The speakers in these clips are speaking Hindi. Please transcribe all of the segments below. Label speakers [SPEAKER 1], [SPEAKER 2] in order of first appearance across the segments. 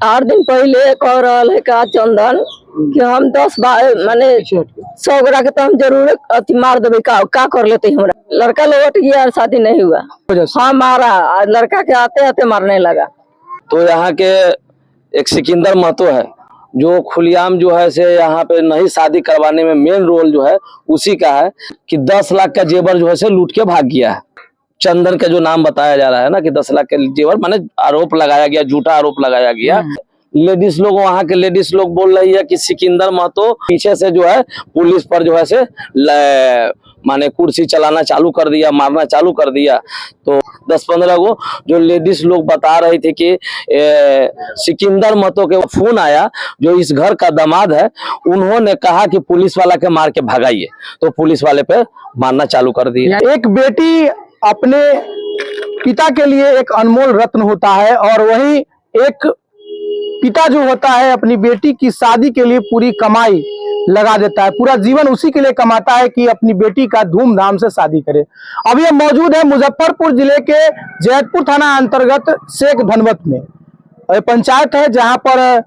[SPEAKER 1] 8 दिन पहले कह रहा है का चंदन कि हम 10 माने 100 गोरा के तो हम जरूर अति मार देवे का कर लेते हमरा। लड़का लौट गया और शादी नहीं हुआ। हाँ मारा, लड़का के आते आते मारने लगा।
[SPEAKER 2] तो यहाँ के एक सिकंदर महतो है जो खुलेआम जो है से यहाँ पे नहीं शादी करवाने में मेन रोल जो है उसी का है कि 10 लाख का जेवर जो है से लूट के भाग गया है। चंदन का जो नाम बताया जा रहा है ना कि 10 लाख के जेवर माने आरोप लगाया गया, झूठा आरोप लगाया गया। लेडीज लोग, वहाँ के लेडीज लोग बोल रही है कि सिकंदर महतो पीछे से जो है पुलिस पर जो है से माने कुर्सी चलाना चालू कर दिया, मारना चालू कर दिया। तो 10-15 गो जो लेडीज लोग बता रही थे कि सिकंदर महतो के फोन आया जो इस घर का दामाद है, उन्होंने कहा कि पुलिस वाला के मार के भगाइए, तो पुलिस वाले पे मारना चालू कर दिया।
[SPEAKER 3] एक बेटी अपने पिता के लिए एक अनमोल रत्न होता है और वही एक पिता जो होता है अपनी बेटी की शादी के लिए पूरी कमाई लगा देता है, पूरा जीवन उसी के लिए कमाता है कि अपनी बेटी का धूमधाम से शादी करे। अभी हम मौजूद है मुजफ्फरपुर जिले के जैतपुर थाना अंतर्गत शेख धनवत में। पंचायत है जहां पर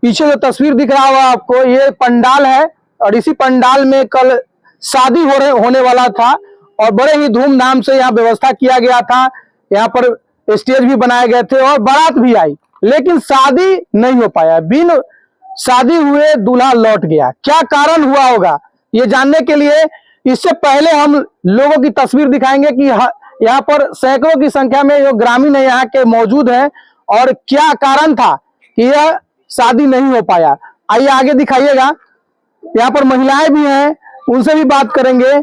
[SPEAKER 3] पीछे जो तस्वीर दिख रहा होगा आपको, ये पंडाल है और इसी पंडाल में कल शादी होने वाला था और बड़े ही धूमधाम से यहाँ व्यवस्था किया गया था। यहाँ पर स्टेज भी बनाए गए थे और बारात भी आई, लेकिन शादी नहीं हो पाया। बिन शादी हुए दूल्हा लौट गया। क्या कारण हुआ होगा ये जानने के लिए इससे पहले हम लोगों की तस्वीर दिखाएंगे कि यहाँ पर सैकड़ों की संख्या में जो ग्रामीण है यहाँ के मौजूद हैं और क्या कारण था कि यह शादी नहीं हो पाया। आइए आगे दिखाइएगा। यहाँ पर महिलाएं भी हैं, उनसे भी बात करेंगे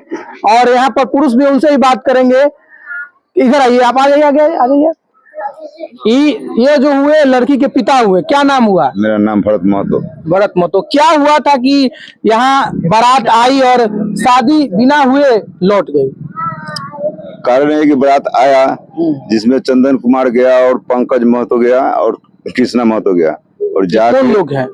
[SPEAKER 3] और यहाँ पर पुरुष भी, उनसे भी बात करेंगे। इधर आइए, आप आ जाइए, आगे आ जाइए। ये जो हुए लड़की के पिता हुए, क्या नाम हुआ?
[SPEAKER 4] मेरा नाम भरत महतो।
[SPEAKER 3] भरत महतो, क्या हुआ था कि यहाँ बारात आई और शादी बिना हुए लौट गई?
[SPEAKER 4] कारण है कि बारात आया जिसमें चंदन कुमार गया और पंकज महतो गया और कृष्णा महतो गया और जाके
[SPEAKER 3] कौन लोग हैं?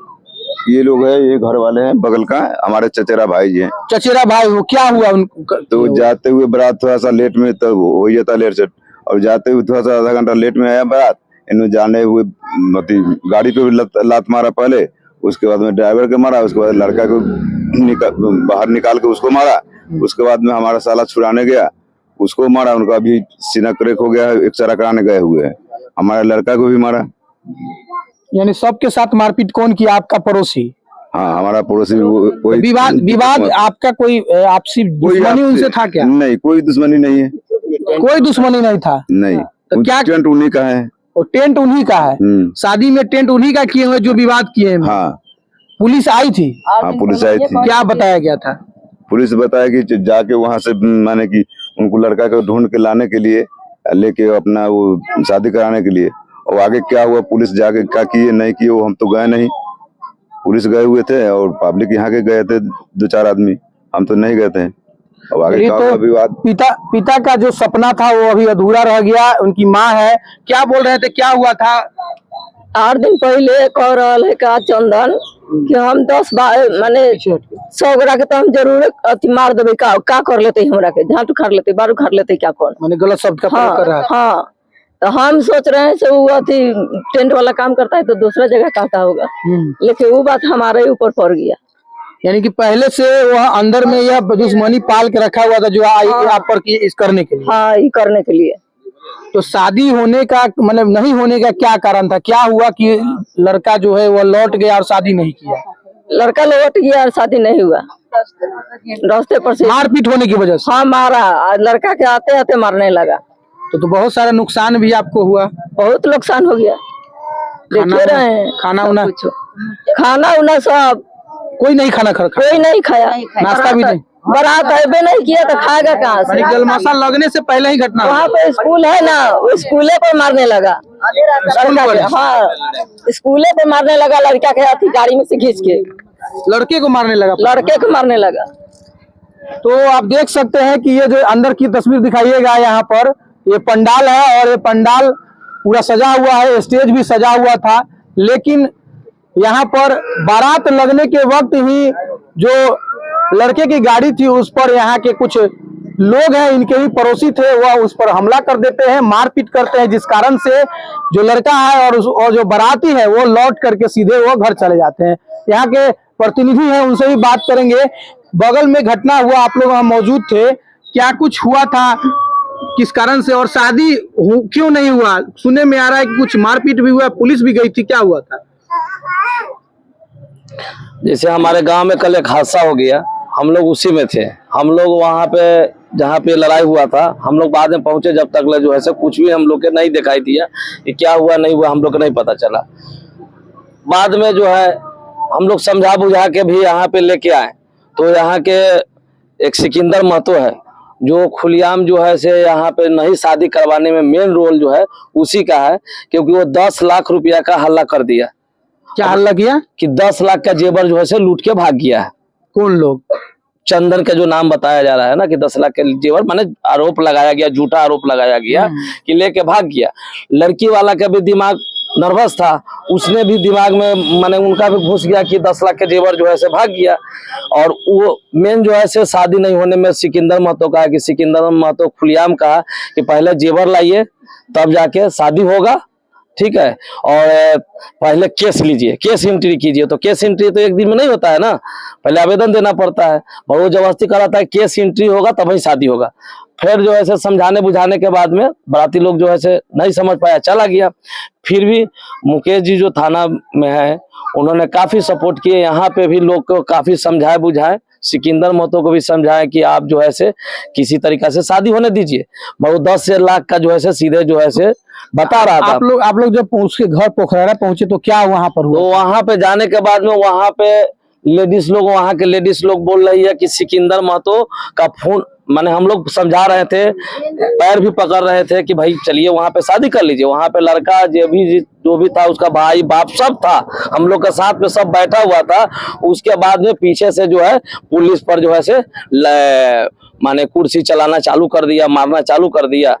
[SPEAKER 4] ये लोग हैं, ये घर वाले हैं, बगल का हमारे चचेरा भाई जी हैं।
[SPEAKER 3] चचेरा भाई हो, क्या हुआ उनको?
[SPEAKER 4] तो जाते हुए बारात थोड़ा सा लेट में तब हो जाता लेट से, और जाते हुए थोड़ा सा आधा घंटा लेट में आया बारात। इन्होंने जाने हुए गाड़ी पे भी लात मारा पहले, उसके बाद में ड्राइवर के मारा, उसके बाद लड़का को बाहर निकाल के उसको मारा, उसके बाद में हमारा साला छुड़ाने गया, उसको मारा। उनका अभी सीना क्रैक हो गया है, एक्सरे कराने गए हुए हैं। हमारे लड़का को भी मारा।
[SPEAKER 3] यानी सबके साथ मारपीट कौन किया? आपका पड़ोसी?
[SPEAKER 4] हाँ, हमारा पड़ोसी।
[SPEAKER 3] विवाद आपका कोई आपसी दुश्मनी उनसे था क्या?
[SPEAKER 4] नहीं, कोई दुश्मनी नहीं है।
[SPEAKER 3] कोई दुश्मनी नहीं था?
[SPEAKER 4] नहीं।
[SPEAKER 3] तो क्या
[SPEAKER 4] टेंट उन्हीं का है?
[SPEAKER 3] और टेंट उन्हीं का है? शादी में टेंट उन्हीं का किए हुए जो विवाद किए हैं।
[SPEAKER 4] हाँ।
[SPEAKER 3] पुलिस आई थी?
[SPEAKER 4] हाँ, पुलिस आई थी।
[SPEAKER 3] क्या बताया गया था?
[SPEAKER 4] पुलिस बताया कि जाके वहां से माने कि उनको लड़का को ढूंढ के लाने के लिए, लेके अपना वो शादी कराने के लिए। और आगे क्या हुआ, पुलिस जाके क्या किए नहीं किए वो हम तो गए नहीं। पुलिस गए हुए थे और पब्लिक यहाँ के गए थे 2-4 आदमी, हम तो नहीं गए थे। और आगे क्या हुआ विवाद?
[SPEAKER 3] पिता का जो सपना था वो अभी अधूरा रह गया। उनकी माँ है, क्या बोल रहे थे, क्या हुआ था?
[SPEAKER 1] 8 दिन पहले कह रहा है का चंदन कि हम 10 माने 100 गोरा के तो हम जरूर अति मार देवे का कर लेते हमरा के, झाट उखाड़ लेते, बार उखाड़ लेते, क्या कौन
[SPEAKER 3] माने गलत शब्द का प्रयोग कर रहा है।
[SPEAKER 1] हाँ, तो हम सोच रहे हैं से वो अति टेंट वाला काम करता है तो दूसरा जगह कहता होगा, लेकिन वो बात हमारे ऊपर पड़ गया।
[SPEAKER 3] यानी कि पहले से वह अंदर में यह दुश्मनी पाल के रखा हुआ था जो आप पर इस करने के लिए।
[SPEAKER 1] हाँ, ये करने के लिए।
[SPEAKER 3] तो शादी होने का मतलब नहीं होने का क्या कारण था? क्या हुआ कि लड़का जो है वो लौट गया और शादी नहीं किया?
[SPEAKER 1] लड़का लौट गया और शादी नहीं हुआ, रास्ते पर से
[SPEAKER 3] मारपीट होने की वजह से।
[SPEAKER 1] हाँ, मारा, लड़का के आते आते मारने लगा।
[SPEAKER 3] तो बहुत सारा नुकसान भी आपको हुआ?
[SPEAKER 1] बहुत नुकसान हो गया, देखे रहे हैं।
[SPEAKER 3] खाना
[SPEAKER 1] उना सब
[SPEAKER 3] कोई नहीं खाना
[SPEAKER 1] कोई नहीं खाया,
[SPEAKER 3] नाश्ता भी नहीं।
[SPEAKER 1] बारात अबे नहीं किया तो खाएगा कहाँ से?
[SPEAKER 3] जलमासा लगने से पहले ही घटना।
[SPEAKER 1] वहाँ पे स्कूल है ना, वो स्कूले पर मारने लगा लड़का के। हाँ, स्कूले पे मारने लगा लड़का के, हाथी गाड़ी में से खींच के
[SPEAKER 3] लड़के को मारने लगा।
[SPEAKER 1] लड़के को मारने लगा।
[SPEAKER 3] तो आप देख सकते हैं कि ये जो अंदर की तस्वीर दिखाइएगा, यहाँ पर ये पंडाल है और ये पंडाल पूरा सजा हुआ है, स्टेज भी सजा हुआ था, लेकिन यहाँ पर बारात लगने के वक्त ही जो लड़के की गाड़ी थी उस पर यहाँ के कुछ लोग हैं, इनके ही पड़ोसी थे, वह उस पर हमला कर देते हैं, मारपीट करते हैं, जिस कारण से जो लड़का है और जो बाराती है वो लौट करके सीधे वो घर चले जाते हैं। यहाँ के प्रतिनिधि हैं, उनसे भी बात करेंगे। बगल में घटना हुआ, आप लोग वहाँ मौजूद थे, क्या कुछ हुआ था, किस कारण से, और शादी क्यों नहीं हुआ? सुनने में आ रहा है कि कुछ मारपीट भी हुआ, पुलिस भी गई थी, क्या हुआ था?
[SPEAKER 2] जैसे हमारे गांव में कल एक हादसा हो गया, हम लोग उसी में थे। हम लोग वहां पे जहाँ पे लड़ाई हुआ था, हम लोग बाद में पहुंचे, जब तक जो है कुछ भी हम लोग के नहीं दिखाई दिया कि क्या हुआ नहीं हुआ, हम लोग को नहीं पता चला। बाद में जो है हम लोग समझा बुझा के भी यहाँ पे लेके आए, तो यहाँ के एक सिकंदर महतो है जो खुलेआम जो है से यहाँ पे नहीं शादी करवाने में मेन रोल जो है उसी का है, क्योंकि वो 10 लाख रुपया का हल्ला कर दिया।
[SPEAKER 3] क्या हल्ला किया?
[SPEAKER 2] कि 10 लाख का जेवर जो है से लूट के भाग गया है।
[SPEAKER 3] कौन लोग?
[SPEAKER 2] चंदन का जो नाम बताया जा रहा है ना, कि 10 लाख के जेवर, माने आरोप लगाया गया, झूठा आरोप लगाया गया कि लेके भाग गया। लड़की वाला का भी दिमाग नर्वस था, उसने भी दिमाग में माने उनका भी घुस गया कि 10 लाख के जेवर जो है से भाग गया। और वो मेन जो है से शादी नहीं होने में सिकंदर महतो का है कि सिकंदर महतो खुलेआम कहा कि पहले जेवर लाइए तब जाके शादी होगा, ठीक है, और पहले केस लीजिए, केस एंट्री कीजिए। तो केस एंट्री तो एक दिन में नहीं होता है ना, पहले आवेदन देना पड़ता है, और वो जबरदस्ती कराता है केस एंट्री होगा तब ही शादी होगा। फिर जो है समझाने बुझाने के बाद में बाराती लोग जो है नहीं समझ पाया, चला गया। फिर भी मुकेश जी जो थाना में है उन्होंने काफी सपोर्ट किए, यहाँ पे भी लोग को काफी समझाए बुझाए, सिकंदर महतो को भी समझाए कि आप जो है किसी तरीका से शादी होने दीजिए। वो 10 लाख का जो है सीधे जो है बता रहा था।
[SPEAKER 3] आप लोग जब उसके घर पोखरा पहुंचे तो क्या वहां पर हुआ?
[SPEAKER 2] तो वहां पे जाने के बाद में वहां पे लेडीज लोग, वहां के लेडीज लोग बोल रही है कि सिकंदर महतो का फोन, माने हम लोग समझा रहे थे, पैर भी पकड़ रहे थे कि भाई चलिए वहां पे शादी कर लीजिए। वहां पे लड़का जो भी था, उसका भाई बाप सब था, हम लोग के साथ में सब बैठा हुआ था। उसके बाद में पीछे से जो है पुलिस पर जो है माने कुर्सी चलाना चालू कर दिया, मारना चालू कर दिया।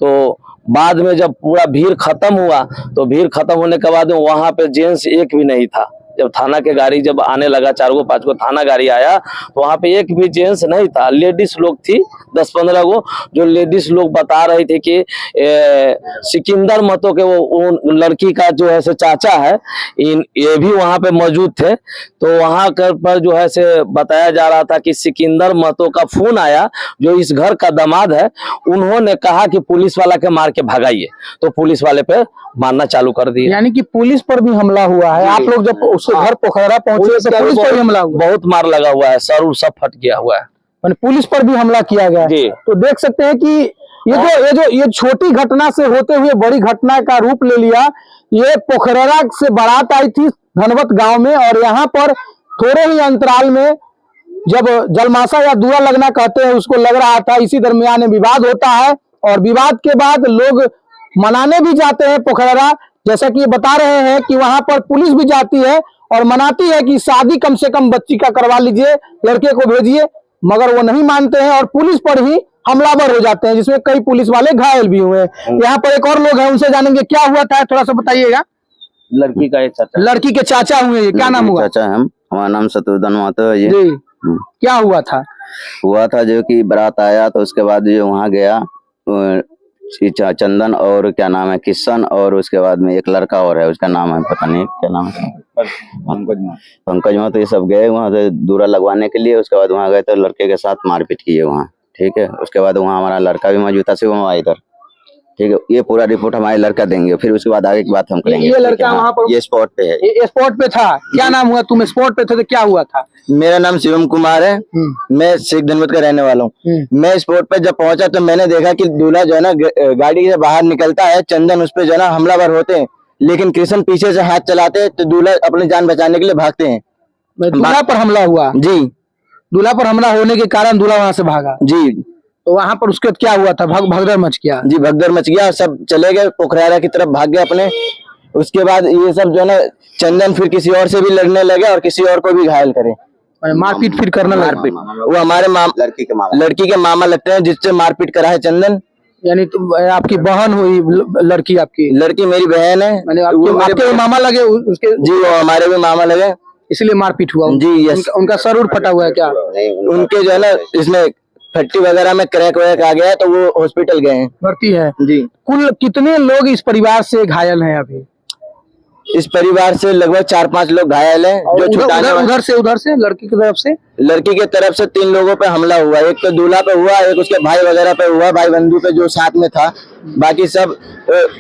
[SPEAKER 2] तो बाद में जब पूरा भीड़ खत्म हुआ, तो भीड़ खत्म होने के बाद में वहां पे जेंट्स एक भी नहीं था। जब थाना के गाड़ी जब आने लगा, 4 गो 5 गो थाना गाड़ी आया, तो वहां पे एक भी जेंट्स नहीं था, लेडीज लोग थी 10-15 गो, जो लेडीज लोग बता रही थी कि सिकंदर महतो के वो लड़की का जो है चाचा है, ये भी वहां पे मौजूद थे। तो वहां पर जो है बताया जा रहा था कि सिकंदर महतो का फोन आया, जो इस घर का दामाद है, उन्होंने कहा कि पुलिस वाला के मार के भगाइए, तो पुलिस वाले पे मारना चालू कर दिया।
[SPEAKER 3] यानी कि पुलिस पर भी हमला हुआ है। आप लोग जब उसके घर पोखरा पहुंचे तो पुलिस पर भी हमला हुआ?
[SPEAKER 2] बहुत मार लगा हुआ है, सर सब फट गया हुआ है,
[SPEAKER 3] पुलिस पर भी हमला किया गया है। तो देख सकते हैं कि ये छोटी घटना से होते हुए बड़ी घटना का रूप ले लिया। ये पोखरा से बारात आई थी धनवत गांव में, और यहाँ पर थोड़े ही अंतराल में जब जलमासा या दूरा लगना कहते हैं उसको लग रहा था, इसी दरमियान विवाद होता है, और विवाद के बाद लोग मनाने भी जाते हैं पोखरा। जैसा कि ये बता रहे हैं कि वहां पर पुलिस भी जाती है और मनाती है कि शादी कम से कम बच्ची का करवा लीजिए, लड़के को भेजिए, मगर वो नहीं मानते हैं और पुलिस पर ही हमलावर हो जाते हैं, जिसमें कई पुलिस वाले घायल भी हुए हैं। यहाँ पर एक और लोग हैं, उनसे जानेंगे क्या हुआ था, थोड़ा सा बताइएगा।
[SPEAKER 2] लड़की का एक चाचा,
[SPEAKER 3] लड़की के चाचा हुए, ये क्या नाम हुआ?
[SPEAKER 5] चाचा हम, हमारा नाम शत्रुघ्न महतो है
[SPEAKER 3] जी। क्या हुआ था?
[SPEAKER 5] जो कि बारात आया, तो उसके बाद जो वहाँ गया चंदन और क्या नाम है किशन, और उसके बाद में एक लड़का और है, उसका नाम है पता नहीं क्या नाम है, पंकज महतो। तो ये सब गए वहाँ से दूरा लगवाने के लिए। उसके बाद वहाँ गए तो लड़के के साथ मारपीट किए वहाँ, ठीक है। उसके बाद वहाँ हमारा लड़का भी मौजूद था, शिवम इधर, ठीक है। ये पूरा रिपोर्ट हमारे लड़का देंगे, फिर उसके बाद आगे की बात हम करेंगे।
[SPEAKER 3] ये लड़का वहाँ पर
[SPEAKER 5] ये स्पॉट पे है,
[SPEAKER 3] ये स्पॉट पे था। क्या नाम हुआ? तुम स्पॉट पे थे तो क्या हुआ था?
[SPEAKER 5] मेरा नाम शिवम कुमार है, मैं शेख धनवत का रहने वाला हूँ। मैं स्पॉट पे जब पहुंचा तो मैंने देखा कि दूल्हा जो है ना गाड़ी से बाहर निकलता है, चंदन उस पे जो है ना हमलावर होते हैं, लेकिन कृष्ण पीछे से हाथ चलाते हैं, तो दूल्हा अपनी जान बचाने के लिए भागते हैं।
[SPEAKER 3] दूल्हा पर हमला हुआ?
[SPEAKER 5] जी।
[SPEAKER 3] दूल्हा पर हमला होने के कारण दूल्हा वहां से भागा?
[SPEAKER 5] जी।
[SPEAKER 3] तो वहां पर उसके क्या हुआ था? भगदड़ मच गया?
[SPEAKER 5] जी, भगदड़ मच गया, सब चले गए पोखरा की तरफ, भाग गए अपने। उसके बाद ये सब जो है ना चंदन फिर किसी और से भी लड़ने लगे और किसी और को भी घायल करे,
[SPEAKER 3] मारपीट फिर करने लगे।
[SPEAKER 5] मारपीट वो हमारे लड़की के मामा लगते हैं, जिससे मारपीट करा है चंदन।
[SPEAKER 3] यानी तो आपकी बहन हुई लड़की? आपकी लड़की
[SPEAKER 5] मेरी बहन है।
[SPEAKER 3] आपके मामा लगे उसके?
[SPEAKER 5] जी, वो हमारे भी मामा लगे,
[SPEAKER 3] इसलिए मारपीट हुआ।
[SPEAKER 5] जी, यस।
[SPEAKER 3] उनका सर उड़ फटा हुआ है क्या?
[SPEAKER 5] उनके जो है ना इसमें फट्टी वगैरह में क्रैक वैक आ गया है, तो वो हॉस्पिटल गए हैं।
[SPEAKER 3] भर्ती है
[SPEAKER 5] जी।
[SPEAKER 3] कुल कितने लोग इस परिवार से घायल हैं अभी?
[SPEAKER 5] इस परिवार से लगभग 4-5 लोग घायल हैं। जो छुटाने
[SPEAKER 3] उधर से लड़की की तरफ से?
[SPEAKER 5] लड़की के तरफ से 3 लोगों पे हमला हुआ, एक तो दूल्हा पे हुआ, एक उसके भाई वगैरह पे हुआ, भाई बंधु पे जो साथ में था। बाकी सब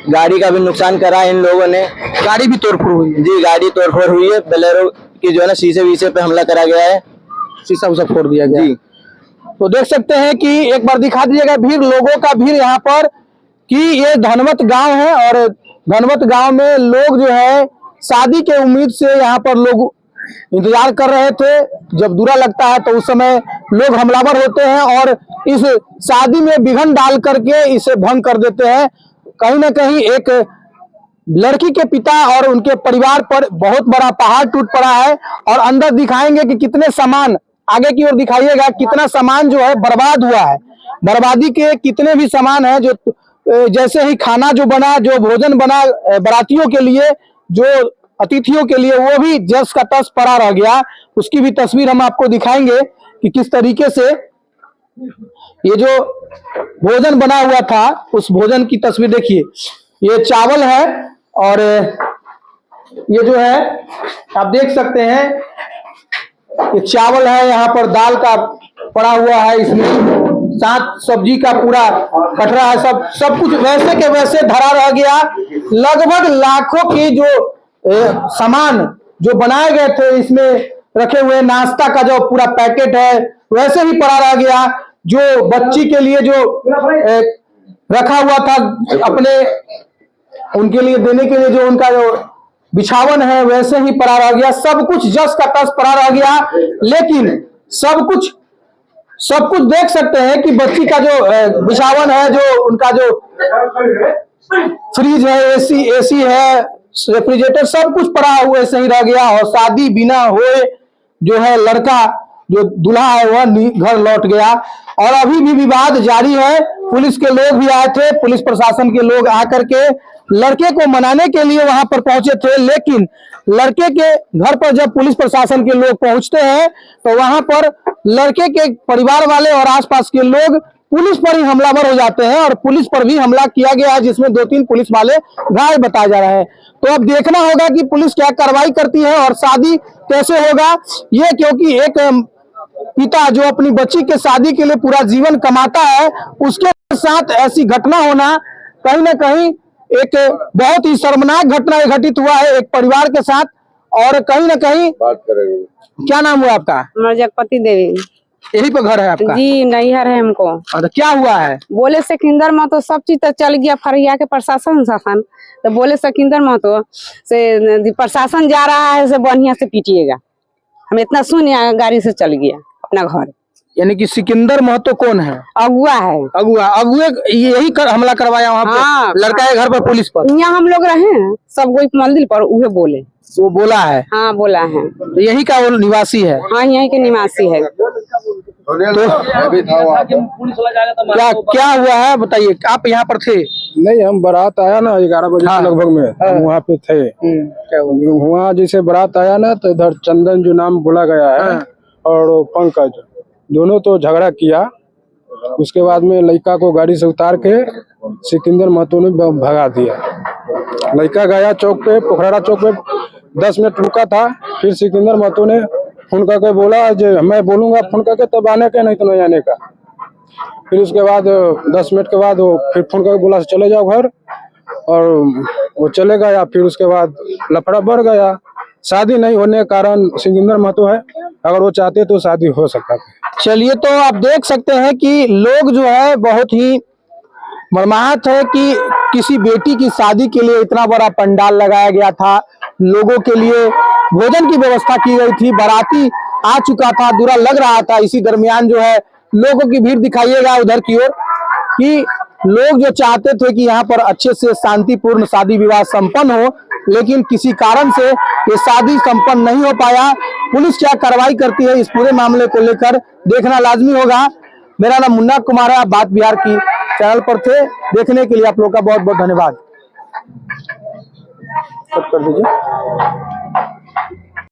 [SPEAKER 5] गाड़ी का भी नुकसान करा इन लोगों ने।
[SPEAKER 3] गाड़ी भी तोड़फोड़ हुई है?
[SPEAKER 5] जी, गाड़ी तोड़फोड़ हुई है। बोलेरो की जो है ना शीशे वीशे पे हमला करा गया है,
[SPEAKER 3] शीशा उसा फोड़ दिया गया।
[SPEAKER 5] जी।
[SPEAKER 3] तो देख सकते हैं कि एक बार दिखा दीजिएगा भीड़, लोगों का भीड़ यहाँ पर, कि ये धनवत गांव है और धनवत गांव में लोग जो है शादी के उम्मीद से यहाँ पर लोग इंतजार कर रहे थे। जब दूरा लगता है तो उस समय लोग हमलावर होते हैं और इस शादी में विघ्न डाल करके इसे भंग कर देते हैं। कहीं ना कहीं एक लड़की के पिता और उनके परिवार पर बहुत बड़ा पहाड़ टूट पड़ा है। और अंदर दिखाएंगे कि कितने सामान, आगे की ओर दिखाइएगा कितना सामान जो है बर्बाद हुआ है। बर्बादी के कितने भी सामान है, जो जैसे ही खाना जो बना, जो भोजन बना बारातियों के लिए, जो अतिथियों के लिए, वो भी जस का तस पड़ा रह गया। उसकी भी तस्वीर हम आपको दिखाएंगे कि किस तरीके से ये जो भोजन बना हुआ था, उस भोजन की तस्वीर देखिए। ये चावल है और ये जो है आप देख सकते हैं, ये चावल है, यहाँ पर दाल का पड़ा हुआ है, इसमें साथ सब्जी का पूरा कटरा है, सब कुछ वैसे के वैसे धरा रह गया। लगभग लाखों की जो सामान जो बनाए गए थे इसमें रखे हुए, नाश्ता का जो पूरा पैकेट है वैसे ही पड़ा रह गया। जो बच्ची के लिए जो रखा हुआ था अपने उनके लिए देने के लिए, जो उनका जो बिछावन है वैसे ही पड़ा रह गया। सब कुछ जस का तस पड़ा रह गया। लेकिन सब कुछ देख सकते हैं कि बच्ची का जो बिछावन है, जो उनका जो फ्रिज है, एसी है, रेफ्रिजरेटर, सब कुछ पड़ा हुआ ऐसे ही रह गया। और शादी बिना हुए जो है लड़का जो दूल्हा है वह घर लौट गया। और अभी भी विवाद जारी है। पुलिस के लोग भी आए थे, पुलिस प्रशासन के लोग आकर के लड़के को मनाने के लिए वहां पर पहुंचे थे। लेकिन लड़के के घर पर जब पुलिस प्रशासन के लोग पहुंचते हैं तो वहां पर लड़के के परिवार वाले और आसपास के लोग पुलिस पर ही हमलावर हो जाते हैं और पुलिस पर भी हमला किया गया है, जिसमें 2-3 पुलिस वाले घायल बताए जा रहे हैं। तो अब देखना होगा कि पुलिस क्या कार्रवाई करती है और शादी कैसे होगा ये, क्योंकि एक पिता जो अपनी बच्ची के शादी के लिए पूरा जीवन कमाता है, उसके साथ ऐसी घटना होना कहीं ना कहीं एक बहुत ही शर्मनाक घटना घटित हुआ है एक परिवार के साथ। और कहीं ना कहीं
[SPEAKER 4] बात करेंगे।
[SPEAKER 3] क्या नाम हुआ आपका?
[SPEAKER 6] जगपति देवी।
[SPEAKER 3] यही पे घर है आपका?
[SPEAKER 6] जी, नैहर है हमको।
[SPEAKER 3] तो क्या हुआ है?
[SPEAKER 6] बोले सिकंदर महतो सब चीज तो चल गया, फरिया के प्रशासन शासन तो बोले सिकंदर महतो से प्रशासन जा रहा है से बढ़िया से पीटिएगा। हम इतना सुन गाड़ी से चल गया अपना घर।
[SPEAKER 3] यानी कि सिकंदर महतो कौन है?
[SPEAKER 6] अगुआ है।
[SPEAKER 3] अगुए यही हमला करवाया वहाँ पे?
[SPEAKER 6] हाँ,
[SPEAKER 3] लड़का के घर पर पुलिस पर?
[SPEAKER 6] यहाँ हम लोग रहे हैं सब कोई मंदिर पर, उहे बोले।
[SPEAKER 3] वो बोला है?
[SPEAKER 6] हाँ बोला है।
[SPEAKER 3] तो यही का वो निवासी है?
[SPEAKER 6] हाँ यहीं के निवासी है।
[SPEAKER 3] तो क्या हुआ है बताइए, आप यहाँ पर थे?
[SPEAKER 7] नहीं, हम बारात आया ना 11 बजे
[SPEAKER 3] हाँ।
[SPEAKER 7] लगभग में, हम वहाँ पे थे।
[SPEAKER 3] क्या हुआ?
[SPEAKER 7] वहाँ जैसे बारात आया ना तो इधर चंदन जो नाम बोला गया है और पंकज, दोनों तो झगड़ा किया। उसके बाद में लड़का को गाड़ी से उतार के सिकंदर महतो ने भगा दिया। लड़का गया चौक पे, पोखराड़ा चौक पे 10 मिनट रुका था। फिर सिकंदर महतो ने फोन करके बोला जो मैं बोलूंगा फोन करके तब आने का, नहीं तो नहीं आने का। फिर उसके बाद 10 मिनट के बाद वो फिर फोन करके बोला चले जाओ घर, और वो चले गया। फिर उसके बाद लफड़ा बढ़ गया। शादी नहीं होने के कारण सिकंदर महतो है, अगर वो चाहते तो शादी हो सकता था।
[SPEAKER 3] चलिए, तो आप देख सकते हैं कि लोग जो है बहुत ही मर्माहत है कि किसी बेटी की शादी के लिए इतना बड़ा पंडाल लगाया गया था, लोगों के लिए भोजन की व्यवस्था की गई थी, बाराती आ चुका था, दूरा लग रहा था। इसी दरमियान जो है लोगों की भीड़ दिखाइएगा उधर की ओर, कि लोग जो चाहते थे कि यहाँ पर अच्छे से शांतिपूर्ण शादी विवाह संपन्न हो, लेकिन किसी कारण से ये शादी संपन्न नहीं हो पाया। पुलिस क्या कार्रवाई करती है इस पूरे मामले को लेकर देखना लाजमी होगा। मेरा नाम मुन्ना कुमार है, आप बात बिहार की चैनल पर थे। देखने के लिए आप लोग का बहुत बहुत धन्यवाद। कर दीजिए।